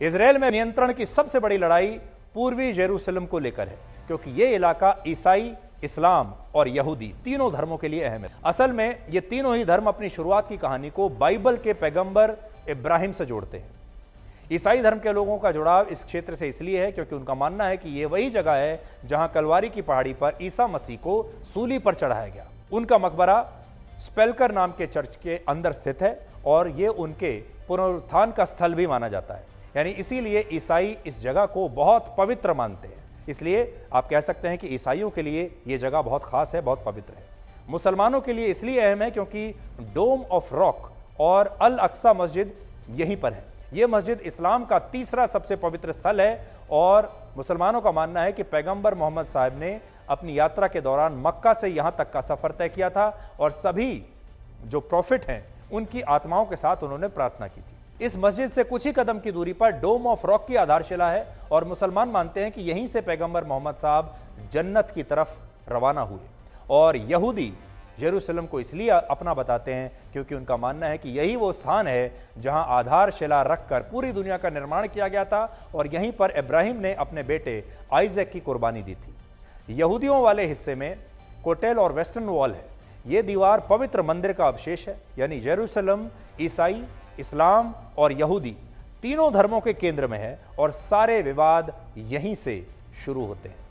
Israel में नियंत्रण की सबसे बड़ी लड़ाई पूर्वी जेरूसलम को लेकर है, क्योंकि यह इलाका ईसाई, इस्लाम और यहूदी तीनों धर्मों के लिए अहम है। असल में ये तीनों ही धर्म अपनी शुरुआत की कहानी को बाइबल के पैगंबर इब्राहिम से जोड़ते हैं। ईसाई धर्म के लोगों का जुड़ाव इस क्षेत्र से इसलिए है क्योंकि उनका मानना है कि यह वही जगह है जहां कलवारी की पहाड़ी पर ईसा मसीह को सूली पर चढ़ाया गया। उनका मकबरा स्पेल्कर नाम के चर्च के अंदर स्थित है और यह उनके पुनरुत्थान का स्थल भी माना जाता है। यानी इसीलिए ईसाई इस जगह को बहुत पवित्र मानते हैं। इसलिए आप कह सकते हैं कि ईसाइयों के लिए यह जगह बहुत खास है, बहुत पवित्र है। मुसलमानों के लिए इसलिए अहम है क्योंकि डोम ऑफ रॉक और अल अक्सा मस्जिद यहीं पर है। यह मस्जिद इस्लाम का तीसरा सबसे पवित्र स्थल है और मुसलमानों का मानना है कि पैगंबर मोहम्मद साहब ने अपनी यात्रा के दौरान मक्का से यहां तक का सफर तय किया था और सभी जो प्रॉफिट हैं उनकी आत्माओं के साथ उन्होंने प्रार्थना की थी। इस मस्जिद से कुछ ही कदम की दूरी पर डोम ऑफ रॉक की आधारशिला है और मुसलमान मानते हैं कि यहीं से पैगंबर मोहम्मद साहब जन्नत की तरफ रवाना हुए। और यहूदी यरूशलेम को इसलिए अपना बताते हैं क्योंकि उनका मानना है कि यही वो स्थान है जहां आधारशिला रखकर पूरी दुनिया का निर्माण किया गया था और यहीं पर इब्राहिम ने अपने बेटे आइजैक की कुर्बानी दी थी। यहूदियों वाले हिस्से में कोटेल और वेस्टर्न वॉल है। यह दीवार पवित्र मंदिर का अवशेष है। यानी यरूशलेम ईसाई, इस्लाम और यहूदी तीनों धर्मों के केंद्र में है और सारे विवाद यहीं से शुरू होते हैं।